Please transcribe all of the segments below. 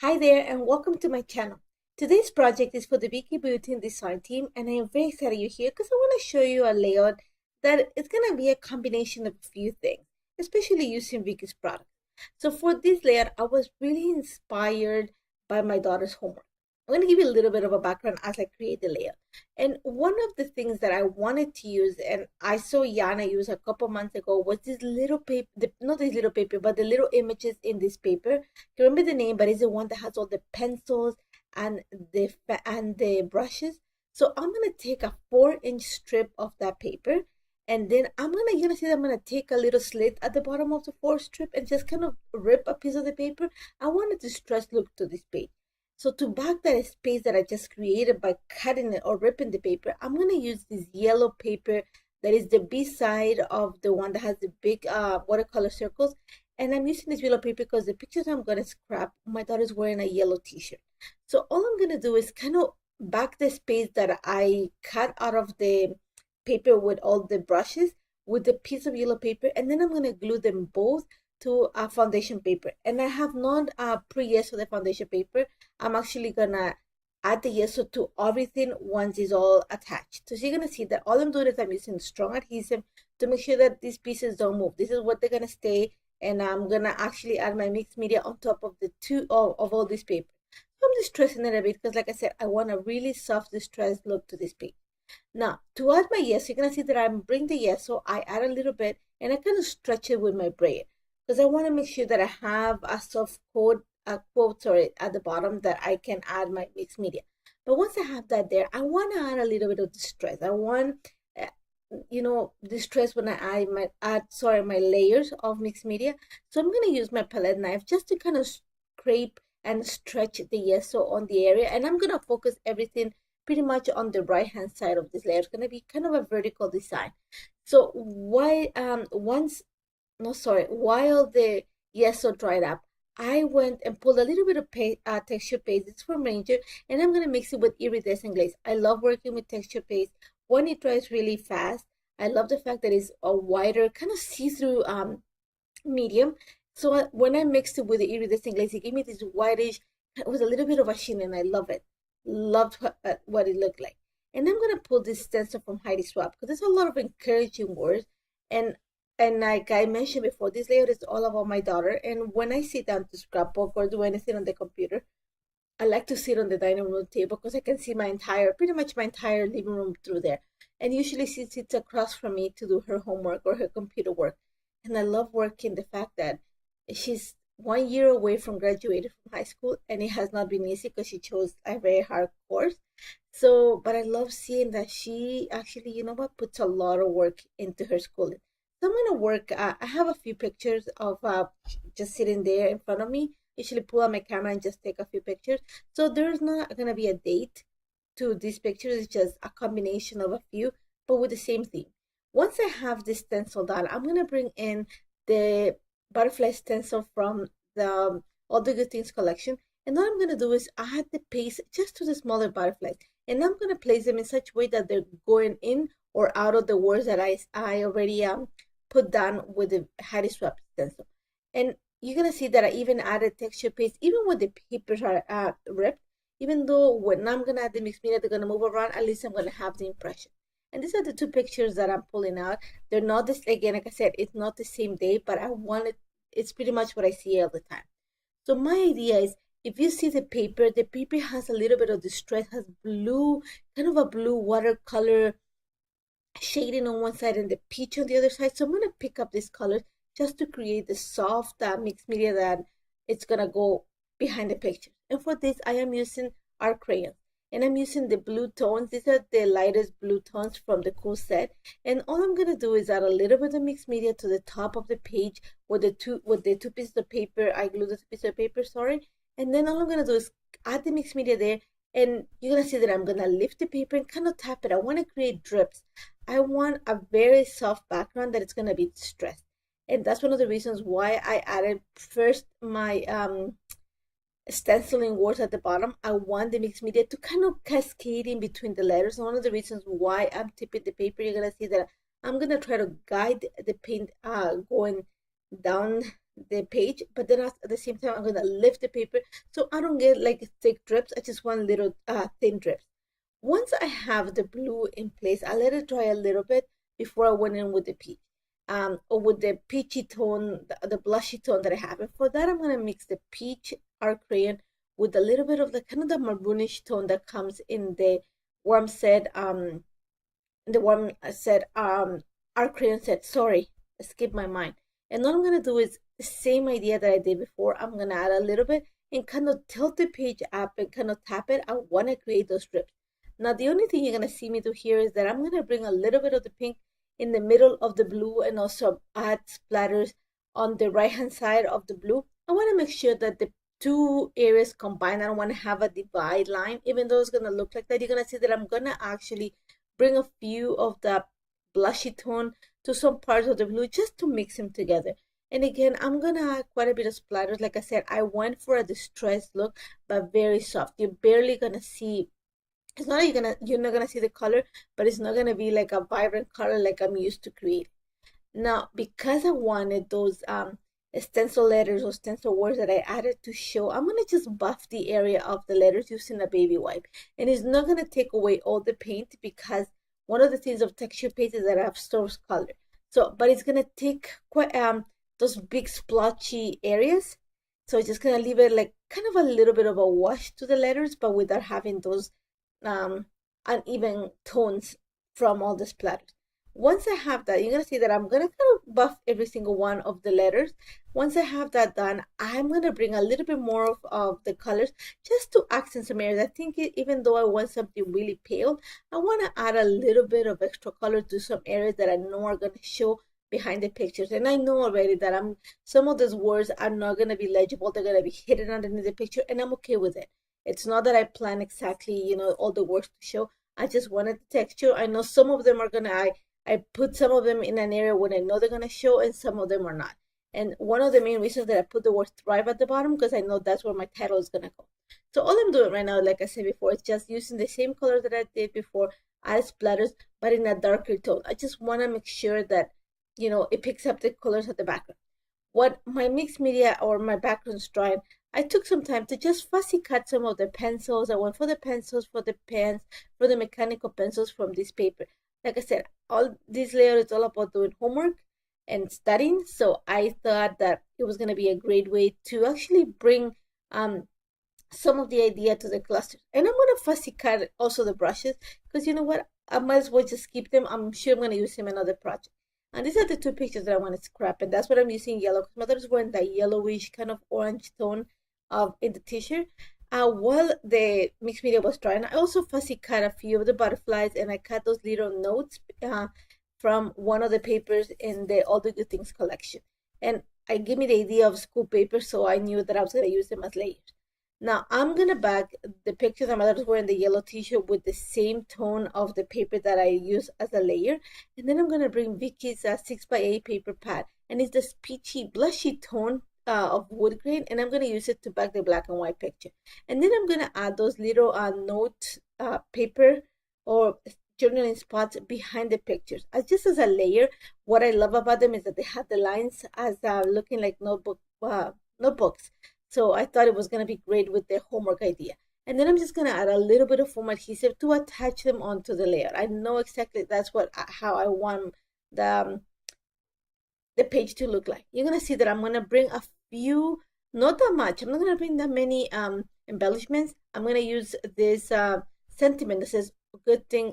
Hi there and welcome to my channel. Today's project is for the VIcki Boutin design team and I am very excited you're here because I want to show you a layout that is going to be a combination of a few things, especially using Vicky's product. So for this layout, I was really inspired by my daughter's homework. I'm going to give you a little bit of a background as I create the layout. And one of the things that I wanted to use, and I saw Yana use a couple months ago, was this little paper, not this little paper, but the little images in this paper. I remember the name, but it's the one that has all the pencils and the brushes. So I'm gonna take a 4-inch strip of that paper, and then you're gonna see that I'm gonna take a little slit at the bottom of the 4 strip and just kind of rip a piece of the paper. I wanted to stress look to this page. So to back that space that I just created by cutting it or ripping the paper, I'm gonna use this yellow paper that is the B side of the one that has the big watercolor circles. And I'm using this yellow paper because the pictures I'm gonna scrap, my daughter's wearing a yellow t-shirt. So all I'm gonna do is kind of back the space that I cut out of the paper with all the brushes with the piece of yellow paper, and then I'm gonna glue them both to a foundation paper. And I have not pre-yesso the foundation paper. I'm actually gonna add the yesso to everything once it's all attached. So you're gonna see that all I'm doing is I'm using strong adhesive to make sure that these pieces don't move. This is what they're gonna stay, and I'm gonna actually add my mixed media on top of the of all this paper. So I'm distressing it a bit because, like I said, I want a really soft distressed look to this page. Now, to add my yesso, you're gonna see that I'm bring the yesso, I add a little bit, and I kind of stretch it with my braid because I want to make sure that I have a soft coat, sorry, at the bottom that I can add my mixed media. But once I have that there, I want to add a little bit of distress. I want, distress when I add my layers of mixed media. So I'm going to use my palette knife just to kind of scrape and stretch the yeso on the area. And I'm going to focus everything pretty much on the right hand side of this layer. It's going to be kind of a vertical design. So while the yeso dried up, I went and pulled a little bit of texture paste. It's from Ranger, and I'm gonna mix it with iridescent glaze. I love working with texture paste. One, it dries really fast. I love the fact that it's a wider, kind of see-through medium. So when I mixed it with the iridescent glaze, it gave me this whitish with a little bit of a sheen, and I love it. Loved what it looked like. And I'm gonna pull this stencil from Heidi Swap because there's a lot of encouraging words, and like I mentioned before, this layout is all about my daughter. And when I sit down to scrapbook or do anything on the computer, I like to sit on the dining room table because I can see pretty much my entire living room through there. And usually she sits across from me to do her homework or her computer work. And I love working the fact that she's 1 year away from graduating from high school, and it has not been easy because she chose a very hard course. So, but I love seeing that she actually, puts a lot of work into her schooling. So I'm gonna work. I have a few pictures of just sitting there in front of me. Usually pull out my camera and just take a few pictures. So there's not gonna be a date to these pictures. It's just a combination of a few, but with the same theme. Once I have this stencil done, I'm gonna bring in the butterfly stencil from the All the Good Things collection. And what I'm gonna do is add the paste just to the smaller butterflies. And I'm gonna place them in such a way that they're going in or out of the words that I already put down with the Heidi Swap stencil. And you're gonna see that I even added texture paste, even when the papers are ripped. Even though when I'm gonna add the mixed media, they're gonna move around, at least I'm gonna have the impression. And these are the two pictures that I'm pulling out. They're not this, again, like I said, it's not the same day, but it's pretty much what I see all the time. So my idea is, if you see the paper has a little bit of distress, has blue, kind of a blue watercolor shading on one side and the peach on the other side. So I'm going to pick up this color just to create the soft mixed media that it's going to go behind the picture. And for this, I am using art crayons. And I'm using the blue tones. These are the lightest blue tones from the Cool set. And all I'm going to do is add a little bit of mixed media to the top of the page with the two pieces of paper. I glued the two pieces of paper, sorry. And then all I'm going to do is add the mixed media there. And you're going to see that I'm going to lift the paper and kind of tap it. I want to create drips. I want a very soft background that it's going to be distressed. And that's one of the reasons why I added first my stenciling words at the bottom. I want the mixed media to kind of cascade in between the letters. One of the reasons why I'm tipping the paper, you're going to see that I'm going to try to guide the paint going down the page, but then at the same time I'm gonna lift the paper so I don't get like thick drips. I just want little thin drips. Once I have the blue in place, I let it dry a little bit before I went in with the peach, or with the peachy tone, the blushy tone that I have. And for that, I'm gonna mix the peach art crayon with a little bit of the kind of the maroonish tone that comes in the warm set, the one said, our crayon said, sorry, skip my mind. And what I'm gonna do is the same idea that I did before. I'm gonna add a little bit and kind of tilt the page up and kind of tap it. I wanna create those strips. Now, the only thing you're gonna see me do here is that I'm gonna bring a little bit of the pink in the middle of the blue and also add splatters on the right hand side of the blue. I wanna make sure that the two areas combine. I don't wanna have a divide line, even though it's gonna look like that. You're gonna see that I'm gonna actually bring a few of the blushy tone to some parts of the blue just to mix them together. And again, I'm gonna add quite a bit of splatters. Like I said, I went for a distressed look, but very soft. You're barely gonna see, it's not like you're not gonna see the color, but it's not gonna be like a vibrant color like I'm used to create. Now, because I wanted those stencil letters or stencil words that I added to show, I'm gonna just buff the area of the letters using a baby wipe. And it's not gonna take away all the paint, because one of the things of texture paste is that I have source color. So, but it's gonna take quite those big splotchy areas. So it's just gonna leave it like kind of a little bit of a wash to the letters, but without having those uneven tones from all the splatters. Once I have that, you're gonna see that I'm gonna kind of buff every single one of the letters. Once I have that done, I'm gonna bring a little bit more of the colors just to accent some areas. I think even though I want something really pale, I wanna add a little bit of extra color to some areas that I know are gonna show behind the pictures. And I know already that some of those words are not gonna be legible. They're gonna be hidden underneath the picture, and I'm okay with it. It's not that I plan exactly, all the words to show. I just wanted the texture. I know some of them are gonna, I put some of them in an area where I know they're gonna show, and some of them are not. And one of the main reasons that I put the word thrive at the bottom, because I know that's where my title is gonna go. So all I'm doing right now, like I said before, is just using the same color that I did before, add splatters, but in a darker tone. I just wanna make sure that, it picks up the colors of the background. What my mixed media or my background's drawing, I took some time to just fussy cut some of the pencils. I went for the pencils, for the pens, for the mechanical pencils from this paper. Like I said, all this layer is all about doing homework and studying. So I thought that it was going to be a great way to actually bring some of the idea to the clusters. And I'm going to fussy cut also the brushes, because you know what? I might as well just keep them. I'm sure I'm going to use them in another project. And these are the two pictures that I want to scrap. And that's what I'm using yellow, because my daughter's wearing that yellowish kind of orange tone in the t-shirt. While the mixed media was drying, I also fussy cut a few of the butterflies, and I cut those little notes from one of the papers in the All the Good Things collection. And I gave me the idea of school papers, so I knew that I was going to use them as layers. Now I'm going to back the picture that my daughter's wearing the yellow t-shirt with the same tone of the paper that I use as a layer. And then I'm going to bring Vicky's 6x8 paper pad, and it's this peachy, blushy tone of wood grain, and I'm going to use it to back the black and white picture. And then I'm going to add those little note paper or journaling spots behind the pictures just as a layer. What I love about them is that they have the lines as looking like notebooks. So I thought it was going to be great with the homework idea. And then I'm just going to add a little bit of foam adhesive to attach them onto the layer. I know exactly that's how I want the page to look like. You're going to see that I'm going to bring a few, not that much. I'm not going to bring that many embellishments. I'm going to use this sentiment that says,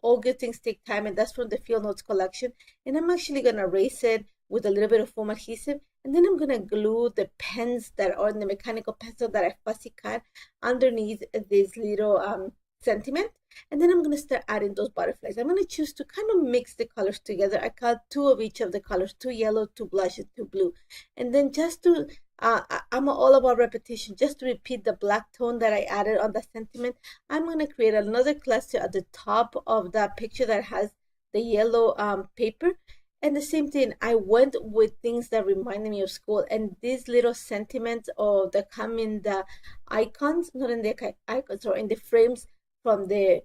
all good things take time, and that's from the Field Notes collection. And I'm actually going to erase it with a little bit of foam adhesive, and then I'm going to glue the pens that are in the mechanical pencil that I fussy cut underneath this little sentiment. And then I'm going to start adding those butterflies. I'm going to choose to kind of mix the colors together. I cut two of each of the colors, two yellow, two blush, and two blue. And then just to, I'm all about repetition, just to repeat the black tone that I added on the sentiment, I'm going to create another cluster at the top of that picture that has the yellow paper. And the same thing, I went with things that reminded me of school, and these little sentiments that come in the icons, not in the icons, or in the frames from the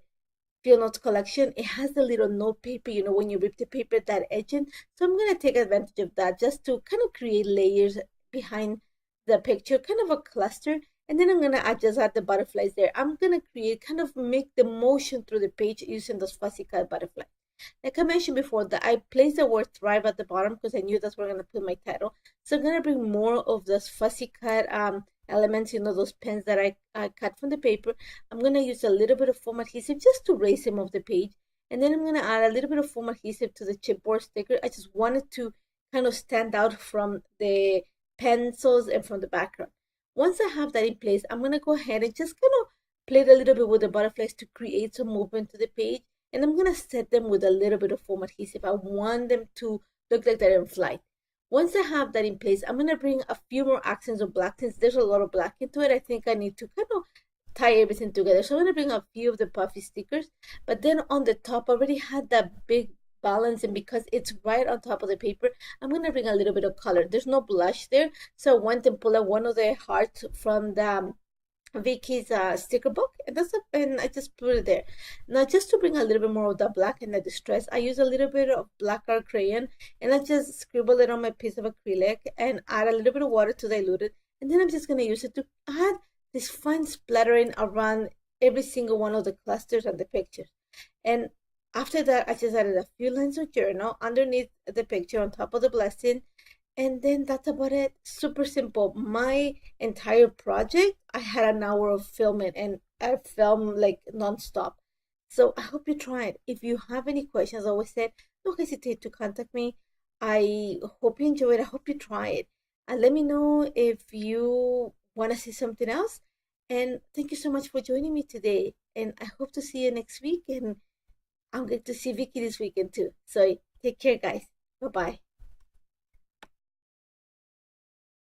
Field Notes collection. It has the little note paper, when you rip the paper, that edging. So I'm going to take advantage of that just to kind of create layers behind the picture, kind of a cluster. And then I'm gonna just add the butterflies there. I'm gonna create, kind of make the motion through the page using those fussy cut butterflies. Like I mentioned before, that I placed the word thrive at the bottom because I knew that's where I'm gonna put my title. So I'm gonna bring more of those fussy cut elements, those pens that I cut from the paper. I'm gonna use a little bit of foam adhesive just to raise them off the page. And then I'm gonna add a little bit of foam adhesive to the chipboard sticker. I just wanted to kind of stand out from the pencils and from the background. Once I have that in place, I'm gonna go ahead and just kind of play a little bit with the butterflies to create some movement to the page. And I'm gonna set them with a little bit of foam adhesive. I want them to look like they're in flight. Once I have that in place, I'm gonna bring a few more accents of black. Since there's a lot of black into it, I think I need to kind of tie everything together. So I'm gonna bring a few of the puffy stickers, but then on the top I already had that big balance, and because it's right on top of the paper, I'm gonna bring a little bit of color. There's no blush there, so I went and pulled out one of the hearts from the Vicky's sticker book, and and I just put it there. Now, just to bring a little bit more of the black and the distress, I use a little bit of black art crayon, and I just scribble it on my piece of acrylic and add a little bit of water to dilute it, and then I'm just gonna use it to add this fine splattering around every single one of the clusters and the pictures. And after that, I just added a few lines of journal underneath the picture on top of the blessing. And then that's about it. Super simple. My entire project, I had an hour of filming, and I filmed like nonstop. So I hope you try it. If you have any questions, I always said, don't hesitate to contact me. I hope you enjoy it. I hope you try it. And let me know if you want to see something else. And thank you so much for joining me today. And I hope to see you next week. And I'm going to see Vicky this weekend too. So take care, guys. Bye bye.